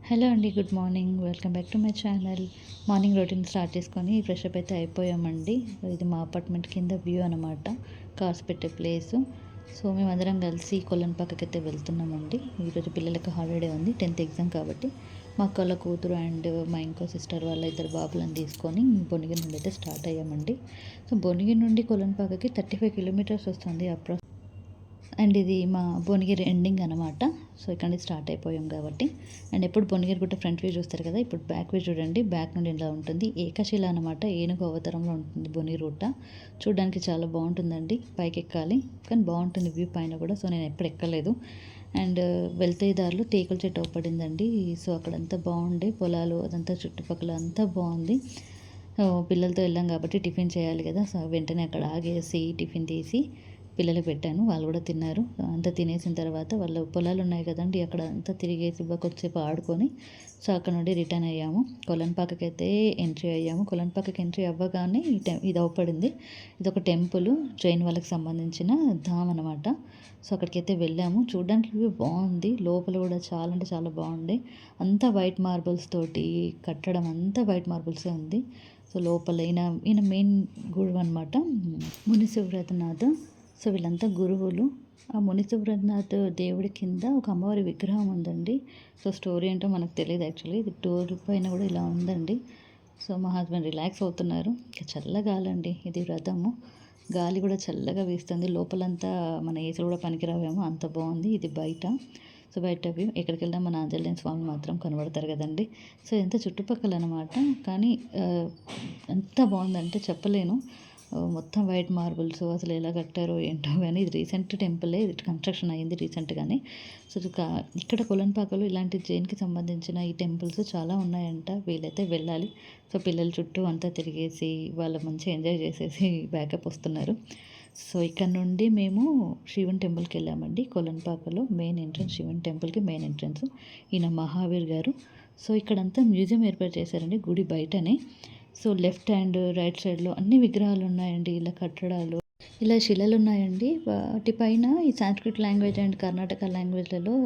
Hello అండి, good morning. Welcome back to my channel. Morning routine start చేసుకొని fresh up అయితే అయిపోయామండి. ఇది మా అపార్ట్మెంట్ కింద వ్యూ అనమాట, కార్స్ పెట్టే ప్లేసు. సో మేమందరం కలిసి కొల్లన్పాకకి అయితే వెళ్తున్నామండి. ఈరోజు పిల్లలకి హాలిడే ఉంది, 10th ఎగ్జామ్ కాబట్టి మా అక్క వాళ్ళ కూతురు అండ్ మా ఇంకో సిస్టర్ వాళ్ళ ఇద్దరు బాబులను తీసుకొని భువనగిరి నుండి అయితే స్టార్ట్ అయ్యామండి. సో భువనగిరి నుండి కొల్లన్పాకకి 35 కిలోమీటర్స్ వస్తుంది అండ్ ఇది మా భువనగిరి ఎండింగ్ అనమాట. సో ఇక్కడ నుంచి స్టార్ట్ అయిపోయాం కాబట్టి. అండ్ ఎప్పుడు భువనగిరి గుట్ట ఫ్రంట్ వ్యూ చూస్తారు కదా, ఇప్పుడు బ్యాక్ వ్యూ చూడండి. బ్యాక్ నుండి ఇలా ఉంటుంది, ఏకశిల అనమాట, ఏనుగు అవతారంలో ఉంటుంది భువనగిరి గుట్ట. చూడడానికి చాలా బాగుంటుందండి, పైకి ఎక్కాలి కానీ బాగుంటుంది వ్యూ పైన కూడా. సో నేను ఎప్పుడు ఎక్కలేదు. అండ్ వెళ్తే దారిలో తేకుల చెట్టు అవపడిందండి. సో అక్కడంతా బాగుండే పొలాలు, అదంతా చుట్టుపక్కల అంతా బాగుంది. పిల్లలతో వెళ్ళాం కాబట్టి టిఫిన్ చేయాలి కదా. సో వెంటనే అక్కడ ఆగేసి టిఫిన్ తీసి పిల్లలకు పెట్టాను, వాళ్ళు కూడా తిన్నారు. అంతా తినేసిన తర్వాత వాళ్ళ పొలాలు ఉన్నాయి కదండి, అక్కడ అంతా తిరిగేసి కొద్దిసేపు ఆడుకొని సో అక్కడ నుండి రిటర్న్ అయ్యాము. కొలన్పాకకి అయితే ఎంట్రీ అయ్యాము. కొలన్పాకకి ఎంట్రీ అవ్వగానే ఇది అవపడింది. ఇది ఒక టెంపుల్, జైన్ వాళ్ళకి సంబంధించిన ధామ్ అనమాట. సో అక్కడికి అయితే వెళ్ళాము. చూడడానికి బాగుంది, లోపల కూడా చాలా అంటే చాలా బాగుంది. అంతా వైట్ మార్బుల్స్ తోటి కట్టడం, అంతా వైట్ మార్బుల్సే ఉంది. సో లోపల ఈయన మెయిన్ గురువు అనమాట, ముని శివనాథ్. సో వీళ్ళంతా గురువులు. ఆ ముని శివనాథ్ దేవుడి కింద ఒక అమ్మవారి విగ్రహం ఉందండి. సో స్టోరీ ఏంటో మనకు తెలియదు యాక్చువల్లీ. ఇది డోర్ పైన కూడా ఇలా ఉందండి. సో మా హస్బెండ్ రిలాక్స్ అవుతున్నారు. ఇంకా చల్లగాలండి, ఇది వ్రతము, గాలి కూడా చల్లగా వీస్తుంది. లోపలంతా మన ఏసులు కూడా పనికిరావేమో, అంత బాగుంది. ఇది బయట. సో బయట వ్యూ. ఎక్కడికి వెళ్ళినా మన ఆంజనేయ స్వామి మాత్రం కనబడతారు కదండి. సో ఎంత చుట్టుపక్కల అనమాట, కానీ ఎంత బాగుందంటే చెప్పలేను. మొత్తం వైట్ మార్బుల్స్, అసలు ఎలా కట్టారో ఏంటో కానీ ఇది రీసెంట్ టెంపులే, ఇది కన్స్ట్రక్షన్ అయ్యింది రీసెంట్గానే. సో ఇక్కడ కొలన్పాకలో ఇలాంటి జైన్కి సంబంధించిన ఈ టెంపుల్స్ చాలా ఉన్నాయంట. వీలైతే వెళ్ళాలి. సో పిల్లలు చుట్టూ అంతా తిరిగేసి వాళ్ళు మంచిగా ఎంజాయ్ చేసేసి బ్యాకప్ వస్తున్నారు. సో ఇక్కడ నుండి మేము శివన్ టెంపుల్కి వెళ్ళామండి. కొలన్పాకలో మెయిన్ ఎంట్రన్స్, శివన్ టెంపుల్కి మెయిన్ ఎంట్రన్స్. ఈయన మహావీర్ గారు. సో ఇక్కడంతా మ్యూజియం ఏర్పాటు చేశారండి గుడి బయటనే. సో లెఫ్ట్ అండ్ రైట్ సైడ్లో అన్ని విగ్రహాలు ఉన్నాయండి, ఇలా కట్టడాలు, ఇలా శిలలు ఉన్నాయండి. వాటిపైన ఈ సాంస్క్రిట్ లాంగ్వేజ్ అండ్ కర్ణాటక లాంగ్వేజ్లలో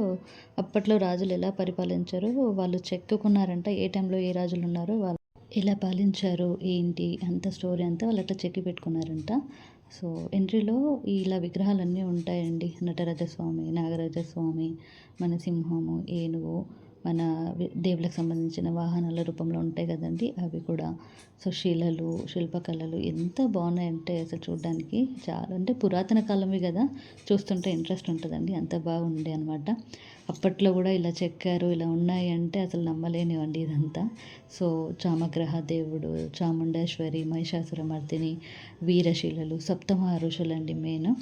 అప్పట్లో రాజులు ఎలా పరిపాలించారో వాళ్ళు చెక్కుకున్నారంట. ఏ టైంలో ఏ రాజులు ఉన్నారో వాళ్ళు ఎలా పాలించారు ఏంటి అంత స్టోరీ అంతా వాళ్ళు అట్లా చెక్కి పెట్టుకున్నారంట. సో ఎంట్రీలో ఇలా విగ్రహాలన్నీ ఉంటాయండి. నటరాజస్వామి, నాగరాజస్వామి, మన సింహము, ఏనుగు, మన దేవుళ్ళకి సంబంధించిన వాహనాల రూపంలో ఉంటాయి కదండి, అవి కూడా. సో శిలలు, శిల్పకళలు ఎంత బాగున్నాయంటే అసలు చూడడానికి చాలా అంటే పురాతన కాలంవి కదా, చూస్తుంటే ఇంట్రెస్ట్ ఉంటుందండి, అంత బాగుండే అనమాట. అప్పట్లో కూడా ఇలా చెక్కారు, ఇలా ఉన్నాయి అంటే అసలు నమ్మలేనివ్వండి ఇదంతా. సో చామగ్రహ దేవుడు, చాముండేశ్వరి, మహిషాసురమర్దిని, వీరశిలలు, సప్తమహర్షులు అండి మెయిన్.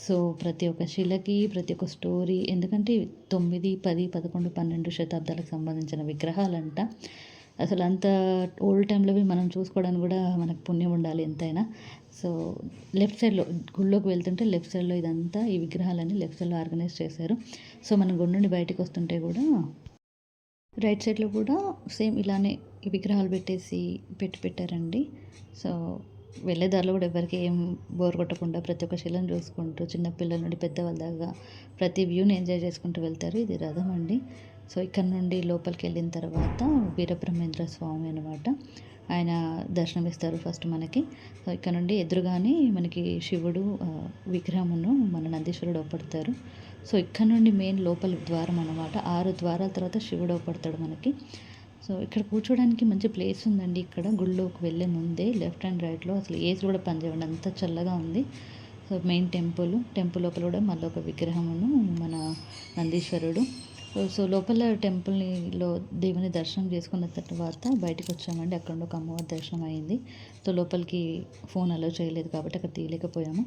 సో ప్రతి ఒక్క శిలకి ప్రతి ఒక్క స్టోరీ, ఎందుకంటే 9, 10, 11, 12 శతాబ్దాలకు సంబంధించిన విగ్రహాలంట. అసలు అంత ఓల్డ్ టైంలోవి మనం చూసుకోవడానికి కూడా మనకు పుణ్యం ఉండాలి ఎంతైనా. సో లెఫ్ట్ సైడ్లో గుళ్ళోకి వెళ్తుంటే లెఫ్ట్ సైడ్లో ఇదంతా ఈ విగ్రహాలన్నీ లెఫ్ట్ సైడ్లో ఆర్గనైజ్ చేశారు. సో మనం గుడి నుండి బయటకు వస్తుంటే కూడా రైట్ సైడ్లో కూడా సేమ్ ఇలానే ఈ విగ్రహాలు పెట్టారండి. సో వెళ్ళే దారిలో కూడా ఎవరికి ఏం బోర్ కొట్టకుండా ప్రతి ఒక్క శిలను చూసుకుంటూ చిన్నపిల్లల నుండి పెద్దవాళ్ళ దాకా ప్రతి వ్యూని ఎంజాయ్ చేసుకుంటూ వెళ్తారు. ఇది రథం అండి. సో ఇక్కడ నుండి లోపలికి వెళ్ళిన తర్వాత వీరబ్రహ్మేంద్ర స్వామి అనమాట, ఆయన దర్శనమిస్తారు ఫస్ట్ మనకి. సో ఇక్కడ నుండి ఎదురుగానే మనకి శివుడు విగ్రహమును మన నందీశ్వరుడు అవపడతారు. సో ఇక్కడ నుండి మెయిన్ లోపల ద్వారం అనమాట. 6 ద్వారాల తర్వాత శివుడు అవపడతాడు మనకి. సో ఇక్కడ కూర్చోడానికి మంచి ప్లేస్ ఉందండి. ఇక్కడ గుళ్ళోకి వెళ్ళే ముందే లెఫ్ట్ అండ్ రైట్లో అసలు ఏసి కూడా పనిచేయండి, అంత చల్లగా ఉంది. సో మెయిన్ టెంపుల్ లోపల కూడా మళ్ళీ ఒక విగ్రహమును మన నందీశ్వరుడు. సో లోపల టెంపుల్లో దేవుని దర్శనం చేసుకున్న తర్వాత బయటకు వచ్చామండి. అక్కడ ఒక అమ్మవారి దర్శనం అయింది. సో లోపలికి ఫోన్ అలో చేయలేదు కాబట్టి అక్కడ తీయలేకపోయాము.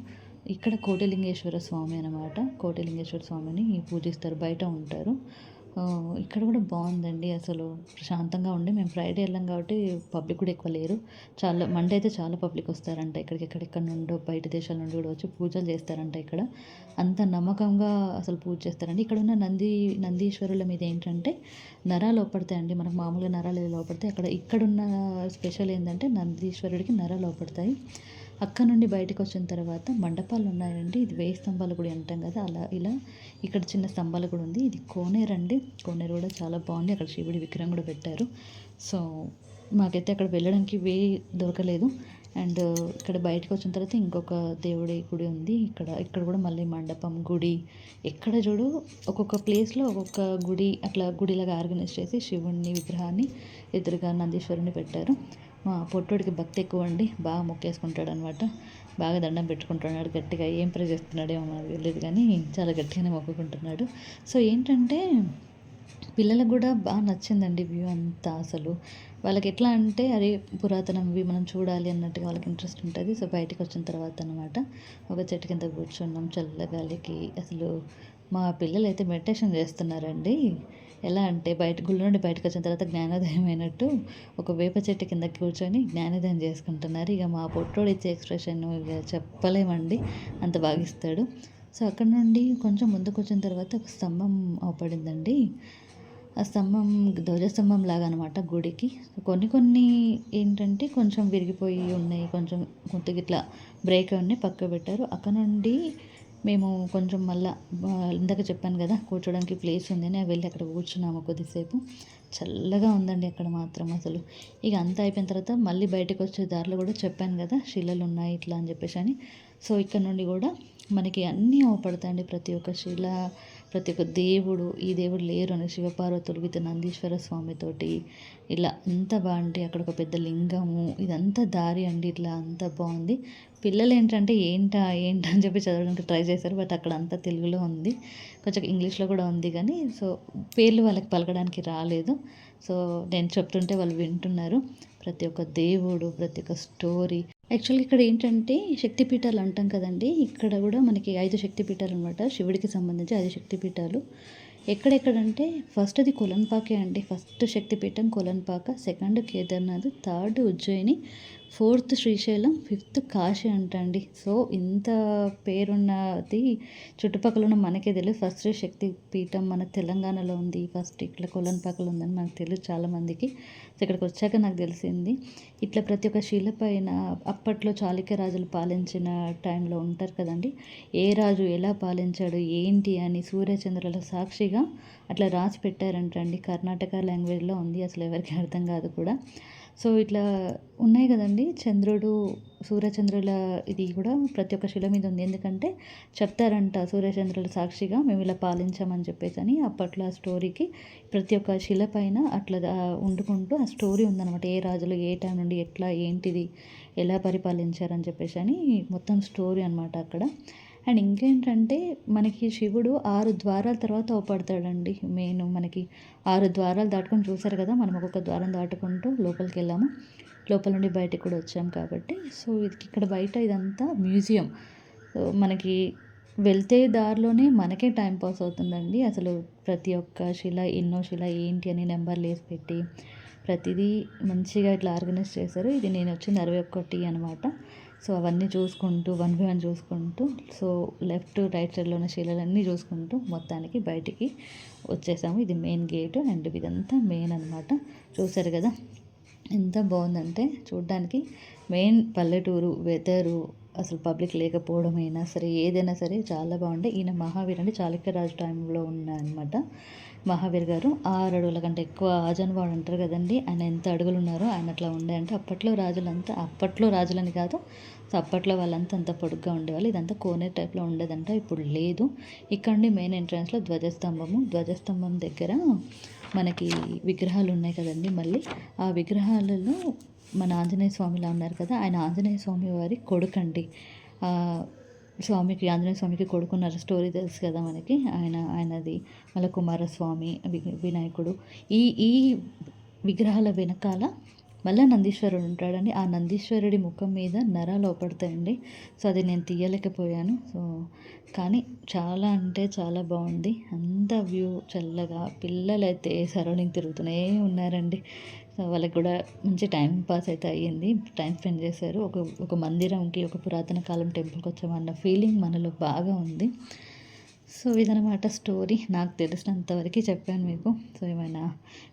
ఇక్కడ కోటిలింగేశ్వర స్వామి అనమాట. కోటిలింగేశ్వర స్వామిని పూజిస్తారు, బయట ఉంటారు. ఇక్కడ కూడా బాగుందండి, అసలు ప్రశాంతంగా ఉండి. మేము ఫ్రైడే వెళ్ళాం కాబట్టి పబ్లిక్ కూడా ఎక్కువ లేరు. మండే అయితే చాలా పబ్లిక్ వస్తారంట. ఇక్కడికి ఎక్కడెక్కడ నుండో బయట దేశాల నుండి కూడా వచ్చి పూజలు చేస్తారంట. ఇక్కడ అంత నమ్మకంగా అసలు పూజ చేస్తారండి. ఇక్కడ ఉన్న నందీశ్వరుల మీద ఏంటంటే నరాలు లోపడతాయండి. మనకు మామూలుగా నరాలు లోపడతాయి, ఇక్కడున్న స్పెషల్ ఏంటంటే నందీశ్వరుడికి నరాలు లోపడతాయి. అక్కడ నుండి బయటకు వచ్చిన తర్వాత మండపాలు ఉన్నాయండి. ఇది 1000 స్తంభాల గుడి అంటాం కదా, అలా ఇలా ఇక్కడ చిన్న స్తంభాల గుడి ఉంది. ఇది కోనేరు అండి. కోనేరు కూడా చాలా బాగుంది. అక్కడ శివుడి విగ్రహం కూడా పెట్టారు. సో మాకైతే అక్కడ వెళ్ళడానికి దొరకలేదు. అండ్ ఇక్కడ బయటకు వచ్చిన తర్వాత ఇంకొక దేవుడి గుడి ఉంది. ఇక్కడ కూడా మళ్ళీ మండపం, గుడి, ఎక్కడ చూడు ఒక్కొక్క ప్లేస్లో ఒక్కొక్క గుడి అట్లా గుడిలాగా ఆర్గనైజ్ చేసి శివుడిని విగ్రహాన్ని ఎదురుగా నందీశ్వరుని పెట్టారు. మా పొట్టోడికి భక్తి ఎక్కువ అండి. బాగా మొక్కేసుకుంటాడు అనమాట. బాగా దండం పెట్టుకుంటున్నాడు గట్టిగా. ఏం ప్రే చేస్తున్నాడేమో మనకు తెలియదు కానీ చాలా గట్టిగానే మొక్కుకుంటున్నాడు. సో ఏంటంటే పిల్లలకు కూడా బాగా నచ్చిందండి వ్యూ అంతా. అసలు వాళ్ళకి ఎట్లా అంటే అరే పురాతనవి మనం చూడాలి అన్నట్టుగా వాళ్ళకి ఇంట్రెస్ట్ ఉంటుంది. సో బయటకు వచ్చిన తర్వాత అనమాట ఒక చెట్టు కింద కూర్చున్నాం చల్లగాలికి. అసలు మా పిల్లలు అయితే మెడిటేషన్ చేస్తున్నారండి. ఎలా అంటే గుళ్ళ నుండి బయటకు వచ్చిన తర్వాత జ్ఞానోదయం అయినట్టు ఒక వేప చెట్టు కింద కూర్చొని జ్ఞానోదయం చేసుకుంటున్నారు. ఇక మా పొట్టోడు ఇచ్చే ఎక్స్ప్రెషన్ ఇక చెప్పలేమండి, అంత బాగా ఇస్తాడు. సో అక్కడ నుండి కొంచెం ముందుకు వచ్చిన తర్వాత ఒక స్తంభం అవపడిందండి. ఆ స్తంభం ధ్వజస్తంభం లాగా అనమాట గుడికి. కొన్ని ఏంటంటే కొంచెం విరిగిపోయి ఉన్నాయి, కొంచెం కొద్దిగా ఇట్లా బ్రేక్ అయి ఉన్నాయి, పక్క పెట్టారు. అక్కడ నుండి మేము కొంచెం మళ్ళా ఇందాక చెప్పాను కదా కూర్చోడానికి ప్లేస్ ఉందని వెళ్ళి అక్కడ కూర్చున్నాము కొద్దిసేపు. చల్లగా ఉందండి అక్కడ మాత్రం అసలు. ఇక అంతా అయిపోయిన తర్వాత మళ్ళీ బయటకు వచ్చే దారిలో కూడా చెప్పాను కదా శిలలు ఉన్నాయి ఇట్లా అని చెప్పేసి అని. సో ఇక్కడ నుండి కూడా మనకి అన్నీ అవపడతాయండి. ప్రతి ఒక్క శిల, ప్రతి ఒక్క దేవుడు, ఈ దేవుడు లేరు అని శివపార్వతులు విత్ నందీశ్వర స్వామితోటి ఇలా అంత బాగుంది. అక్కడ ఒక పెద్ద లింగము, ఇదంతా దారి అండి. ఇట్లా అంత బాగుంది. పిల్లలు ఏంటంటే ఏంటా అని చెప్పి చదవడానికి ట్రై చేశారు. బట్ అక్కడ అంతా తెలుగులో ఉంది, కొంచెం ఇంగ్లీష్లో కూడా ఉంది కానీ సో పేర్లు వాళ్ళకి పలకడానికి రాలేదు. సో నేను చెప్తుంటే వాళ్ళు వింటున్నారు. ప్రతి ఒక్క దేవుడు, ప్రతి ఒక్క స్టోరీ. యాక్చువల్గా ఇక్కడ ఏంటంటే శక్తిపీఠాలు అంటాం కదండి, ఇక్కడ కూడా మనకి 5 శక్తిపీఠాలు అనమాట. శివుడికి సంబంధించి 5 శక్తిపీఠాలు. ఎక్కడెక్కడంటే ఫస్ట్ అది కొలన్పాకే అండి. ఫస్ట్ శక్తిపీఠం Kolanpaka, second Kedarnath, third Ujjaini, 4th Srisailam, 5th Kashi అంటండి. సో ఇంత పేరున్నది చుట్టుపక్కల ఉన్న మనకే తెలియదు. ఫస్ట్ శక్తిపీఠం మన తెలంగాణలో ఉంది, ఫస్ట్ ఇట్లా కొలన్పాకలో ఉందని మనకు తెలియదు చాలామందికి. సో ఇక్కడికి వచ్చాక నాకు తెలిసింది. ఇట్లా ప్రతి ఒక్క శిల పైన అప్పట్లో చాళుక్య రాజులు పాలించిన టైంలో ఉంటారు కదండి, ఏ రాజు ఎలా పాలించాడు ఏంటి అని సూర్యచంద్రుల సాక్షిగా అట్లా రాసి పెట్టారంటండి. కర్ణాటక లాంగ్వేజ్లో ఉంది, అసలు ఎవరికి అర్థం కాదు కూడా. సో ఇట్లా ఉన్నాయి కదండి చంద్రుడు, సూర్యచంద్రుల ఇది కూడా ప్రతి ఒక్క శిల మీద ఉంది. ఎందుకంటే చెప్తారంట సూర్యచంద్రుల సాక్షిగా మేము ఇలా పాలించామని చెప్పేసి అని. అప్పట్లో ఆ స్టోరీకి ప్రతి ఒక్క శిల పైన అట్లా వండుకుంటూ ఆ స్టోరీ ఉందన్నమాట. ఏ రాజులు ఏ టైం నుండి ఎట్లా ఏంటిది ఎలా పరిపాలించారని చెప్పేసి అని మొత్తం స్టోరీ అనమాట అక్కడ. అండ్ ఇంకేంటంటే మనకి శివుడు 6 ద్వారాల తర్వాత అవపడతాడండి. మెయిన్ మనకి 6 ద్వారాలు దాటుకొని చూసారు కదా, మనం ఒక్కొక్క ద్వారం దాటుకుంటూ లోపలికి వెళ్ళాము. లోపల నుండి బయటకు కూడా వచ్చాం కాబట్టి. సో ఇక్కడ బయట ఇదంతా మ్యూజియం. మనకి వెళ్తే దారిలోనే మనకే టైం పాస్ అవుతుందండి. అసలు ప్రతి ఒక్క శిల, ఎన్నో శిల ఏంటి అని నెంబర్లు వేసి పెట్టి ప్రతిదీ మంచిగా ఇట్లా ఆర్గనైజ్ చేశారు. ఇది నేను వచ్చింది 61 అనమాట. సో అవన్నీ చూసుకుంటూ 1 by 1 చూసుకుంటూ, సో లెఫ్ట్ రైట్ సైడ్లో ఉన్న శిలలన్నీ చూసుకుంటూ మొత్తానికి బయటికి వచ్చేసాము. ఇది మెయిన్ గేటు అండ్ ఇదంతా మెయిన్ అనమాట. చూసారు కదా ఎంత బాగుందంటే చూడ్డానికి. మెయిన్ పల్లెటూరు, వెదరు, అసలు పబ్లిక్ లేకపోవడం అయినా సరే ఏదైనా సరే చాలా బాగుండే. ఈయన మహావీర్ అంటే చాళుక్య రాజు టైంలో ఉన్న అనమాట. మహావీర్ గారు 6 అడుగుల కంటే ఎక్కువ ఆజన్వాడు అంటారు కదండి, ఆయన ఎంత అడుగులు ఉన్నారో ఆయన అట్లా ఉండే. అంటే అప్పట్లో రాజులని కాదు, సో అప్పట్లో వాళ్ళంతా అంత పొడుగ్గా ఉండేవాళ్ళు. ఇదంతా కోనేరు టైప్లో ఉండేదంట, ఇప్పుడు లేదు. ఇక్కడ మెయిన్ ఎంట్రన్స్లో ధ్వజస్తంభం దగ్గర మనకి విగ్రహాలు ఉన్నాయి కదండి. మళ్ళీ ఆ విగ్రహాలలో మన ఆంజనేయ స్వామిలా ఉన్నారు కదా, ఆయన ఆంజనేయ స్వామి వారి కొడుకండి. ఆంజనేయ స్వామికి కొడుకున్నారు, స్టోరీ తెలుసు కదా మనకి. ఆయనది మళ్ళీ కుమారస్వామి, వినాయకుడు. ఈ విగ్రహాల వెనకాల మళ్ళీ నందీశ్వరుడు ఉంటాడండి. ఆ నందీశ్వరుడి ముఖం మీద నరాలు అవపడతాయండి. సో అది నేను తీయలేకపోయాను. సో కానీ చాలా అంటే చాలా బాగుంది. అంత వ్యూ చల్లగా, పిల్లలైతే సరౌండింగ్ తిరుగుతూనే ఉన్నారండి. సో వాళ్ళకి కూడా మంచి టైం పాస్ అయితే అయ్యింది, టైం స్పెండ్ చేశారు. ఒక మందిరంకి, ఒక పురాతన కాలం టెంపుల్కి వచ్చామన్న ఫీలింగ్ మనలో బాగా ఉంది. సో ఇదనమాట స్టోరీ. నాకు తెలిసినంతవరకు చెప్పాను మీకు. సో ఏమైనా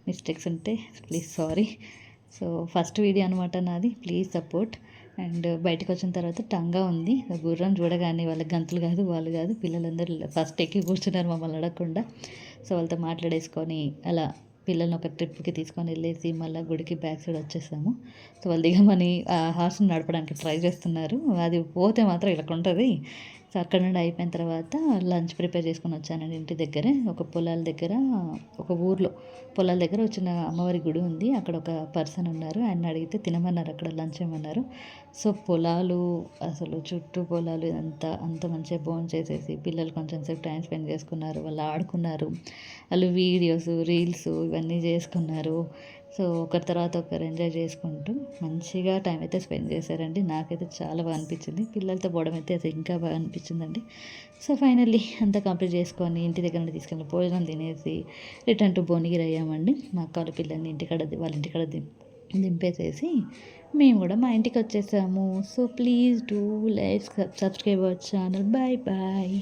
మిస్టేక్స్ ఉంటే please sorry. So first video అనమాట నాది, ప్లీజ్ సపోర్ట్. అండ్ బయటకు వచ్చిన తర్వాత టంగా ఉంది. ఆ గుర్రం చూడగానే వాళ్ళకి గంతులు కాదు, వాళ్ళు కాదు, పిల్లలందరూ ఫస్ట్ ఎక్కి కూర్చున్నారు మమ్మల్ని అడగకుండా. సో వాళ్ళతో మాట్లాడేసుకొని అలా పిల్లల్ని ఒక ట్రిప్‌కి తీసుకొని వెళ్ళేసి మళ్ళీ గుడికి బ్యాక్ సైడ్ వచ్చేసాము. సో వాళ్ళు దిగమని ఆ హార్స్‌ని నడపడానికి ట్రై చేస్తున్నారు. అది పోతే మాత్రం ఇలాగుంటది. సో అక్కడ నుండి అయిపోయిన తర్వాత లంచ్ ప్రిపేర్ చేసుకొని వచ్చానండి ఇంటి దగ్గరే. ఒక పొలాల దగ్గర, ఒక ఊర్లో పొలాల దగ్గర ఒక చిన్న అమ్మవారి గుడి ఉంది. అక్కడ ఒక పర్సన్ ఉన్నారు. ఆయన్ని అడిగితే తినమన్నారు, అక్కడ లంచ్ ఇవ్వమన్నారు. సో పొలాలు, అసలు చుట్టూ పొలాలు ఇదంతా అంత మంచిగా భోంచేసేసి పిల్లలు కొంచెం సేపు టైం స్పెండ్ చేసుకున్నారు. వాళ్ళు ఆడుకున్నారు. వాళ్ళు వీడియోస్, రీల్స్ ఇవన్నీ చేసుకున్నారు. సో ఒకరి తర్వాత ఒకరు ఎంజాయ్ చేసుకుంటూ మంచిగా టైం అయితే స్పెండ్ చేశారండి. నాకైతే చాలా బాగా అనిపించింది. పిల్లలతో పోవడం అయితే అది ఇంకా బాగా అనిపించిందండి. సో ఫైనల్లీ అంతా కంప్లీట్ చేసుకొని ఇంటి దగ్గర నుండి తీసుకెళ్ళి భోజనం తినేసి రిటర్న్ టు భువనగిరి అయ్యామండి. మా అక్క వాళ్ళ పిల్లల్ని వాళ్ళ ఇంటికాడ దింపేసేసి మేము కూడా మా ఇంటికి వచ్చేసాము. So please do like, subscribe our channel. Bye bye.